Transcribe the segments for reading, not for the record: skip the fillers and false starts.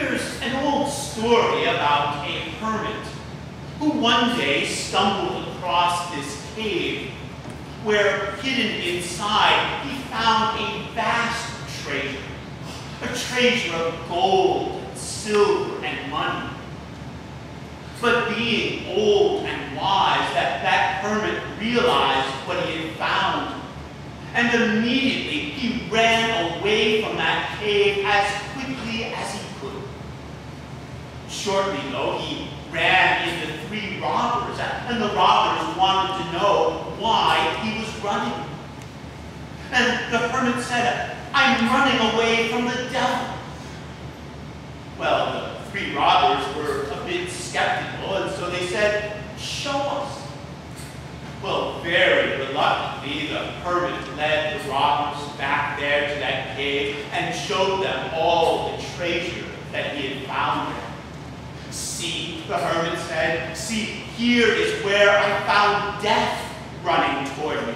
There's an old story about a hermit who one day stumbled across this cave where, hidden inside, he found a vast treasure, a treasure of gold, silver, and money. But being old and wise, that hermit realized what he had found, and immediately he ran away from that cave as quickly as he could. Shortly, though, he ran into 3 robbers, and the robbers wanted to know why he was running. And the hermit said, "I'm running away from the devil." Well, the 3 robbers were a bit skeptical, and so they said, "Show us." Well, very reluctantly, the hermit led the robbers back there to that cave and showed them all the treasure that he had found there. "See," the hermit said, "see, here is where I found death running toward me."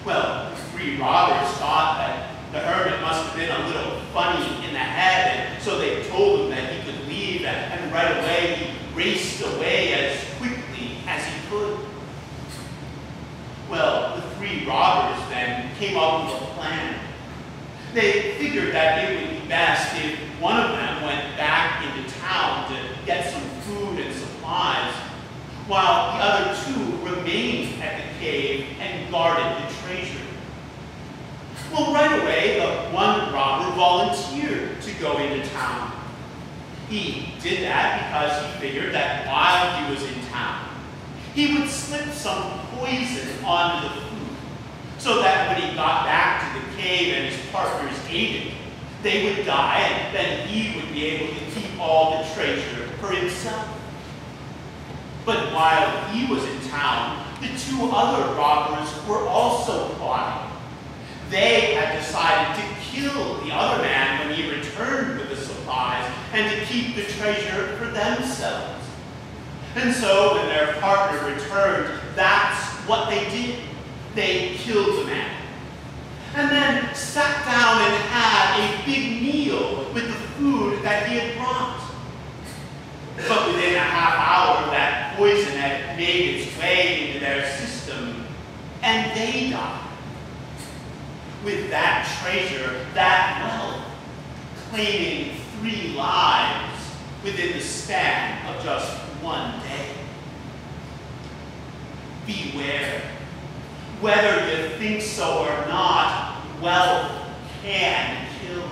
Well, the 3 robbers thought that the hermit must have been a little funny in the head, and so they told him that he could leave, and right away he raced away as quickly as he could. Well, the 3 robbers then came up with a plan. They figured that it would be best if one of them went back into town to get some food and supplies, while the other 2 remained at the cave and guarded the treasure. Well, right away, the one robber volunteered to go into town. He did that because he figured that while he was in town, he would slip some poison onto the food, so that when he got back to the cave and his partners ate it, they would die, and then he would be able to keep all the treasure for himself. But while he was in town, the 2 other robbers were also plotting. They had decided to kill the other man when he returned with the supplies and to keep the treasure for themselves. And so when their partner returned, that's what they did. They killed the man, and then sat down and had a big meal with the food that he had brought. But within a half hour, that poison had made its way into their system, and they died. With that treasure, that wealth, claiming 3 lives within the span of just one day. Beware. Whether you think so or not, wealth can kill.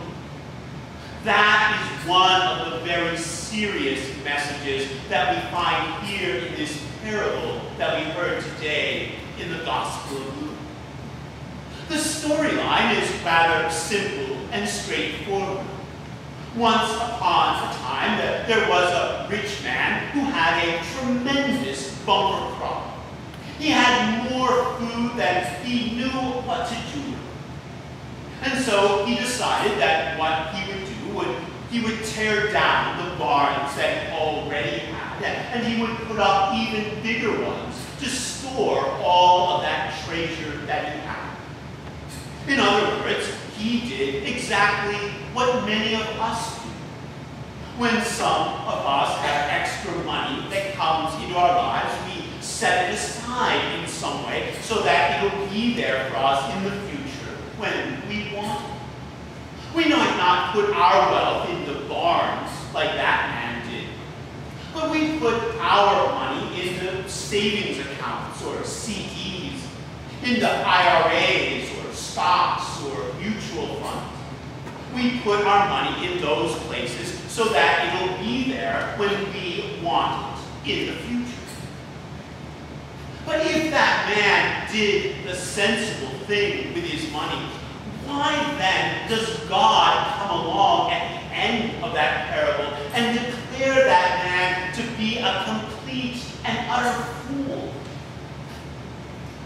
That is one of the very serious messages that we find here in this parable that we heard today in the Gospel of Luke. The storyline is rather simple and straightforward. Once upon a time, there was a rich man who had a tremendous bumper crop. He had more food than he knew what to do with. And so he decided that what he would do he would tear down the barns that he already had, and he would put up even bigger ones to store all of that treasure that he had. In other words, he did exactly what many of us do. When some of us have extra money that comes into our lives, we set it aside in some way so that it'll be there for us in the future when we want it. We might not put our wealth into barns like that man did, but we put our money into savings accounts or CDs, into IRAs or stocks or mutual funds. We put our money in those places so that it'll be there when we want it in the future. But if that man did the sensible thing with his money, why then does God come along at the end of that parable and declare that man to be a complete and utter fool?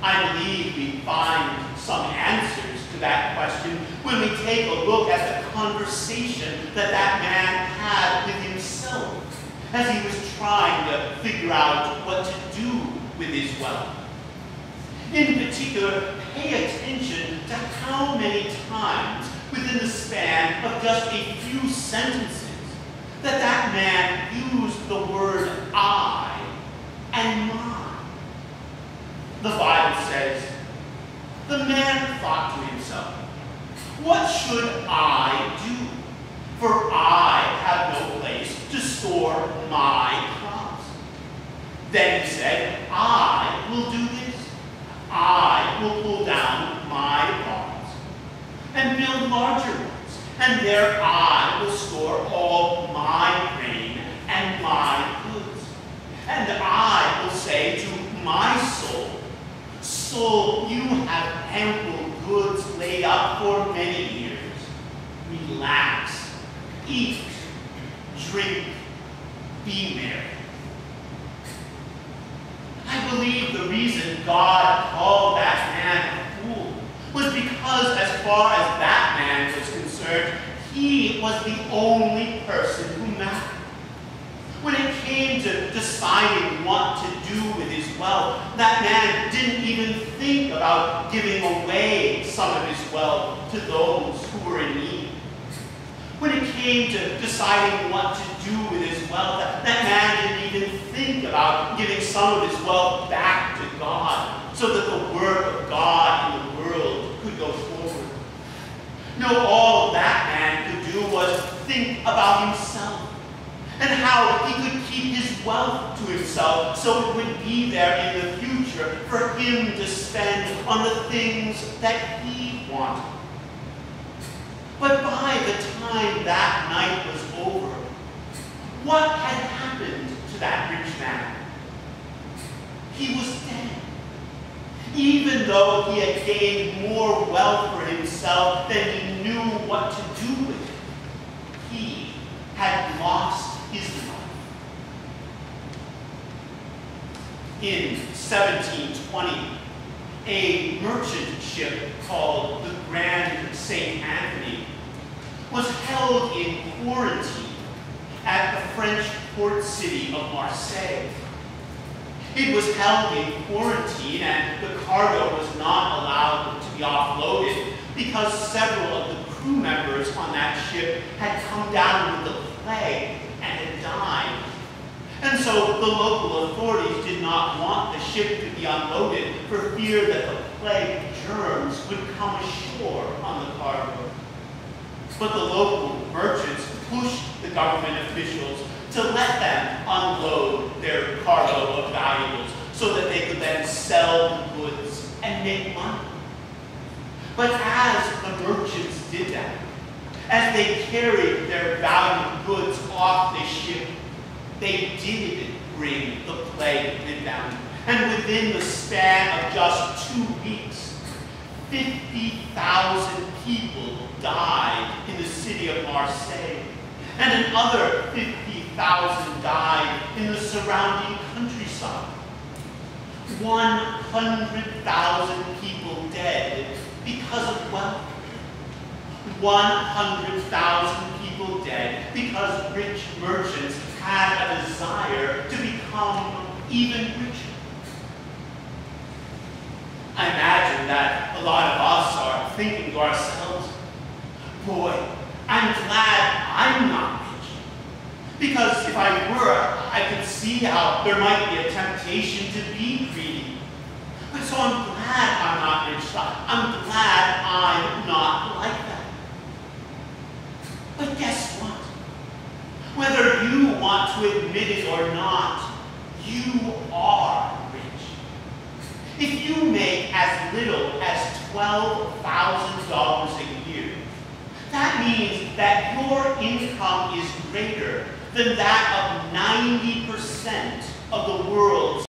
I believe we find some answers to that question when we take a look at the conversation that that man had with himself as he was trying to figure out what to do with his wealth. In particular, pay attention to how many times within the span of just a few sentences, that man used the word I and mine. The Bible says, the man thought to himself, what should I do? For I have no place to store my crops. Then he said, I will do this. I will pull down my barns and build larger ones, and there I will store all my grain and my goods. And I will say to my soul, soul, you have ample goods laid up for many years. Relax, eat, drink, be merry. I believe the reason God called that man a fool was because, as far as that man was concerned, he was the only person who mattered. When it came to deciding what to do with his wealth, that man didn't even think about giving away some of his wealth to those who were in need. When it came to deciding what to do with his wealth, that man didn't even think about giving some of his wealth back to God so that the work of God in the world could go forward. No, all that man could do was think about himself and how he could keep his wealth to himself so it would be there in the future for him to spend on the things that he wanted. But by the time that night was over, what had happened to that rich man? He was dead. Even though he had gained more wealth for himself than he knew what to do with it, he had lost his life. In 1720, a merchant ship called the Grand St. Anthony was held in quarantine at the French port city of Marseille. It was held in quarantine and the cargo was not allowed to be offloaded because several of the crew members on that ship had come down with the plague and had died. And so the local authorities did not want the ship to be unloaded for fear that the plague germs would come ashore on the cargo. But the local merchants pushed the government officials to let them unload their cargo of valuables so that they could then sell the goods and make money. But as the merchants did that, as they carried their valued goods off the ship, they did bring the plague with them. And within the span of just 2 weeks, 50,000 people died in the city of Marseille, and another 50,000 died in the surrounding countryside. 100,000 people dead because of wealth. 100,000 people dead because rich merchants had a desire to become even richer. I imagine that a lot of us are thinking to ourselves, boy, I'm glad I'm not rich. Because if I were, I could see how there might be a temptation to be greedy. But so I'm glad I'm not rich. I'm glad I'm not like that. But guess what? Whether you want to admit it or not, you are rich. If you make as little as $12,000 a year, that means that your income is greater than that of 90% of the world's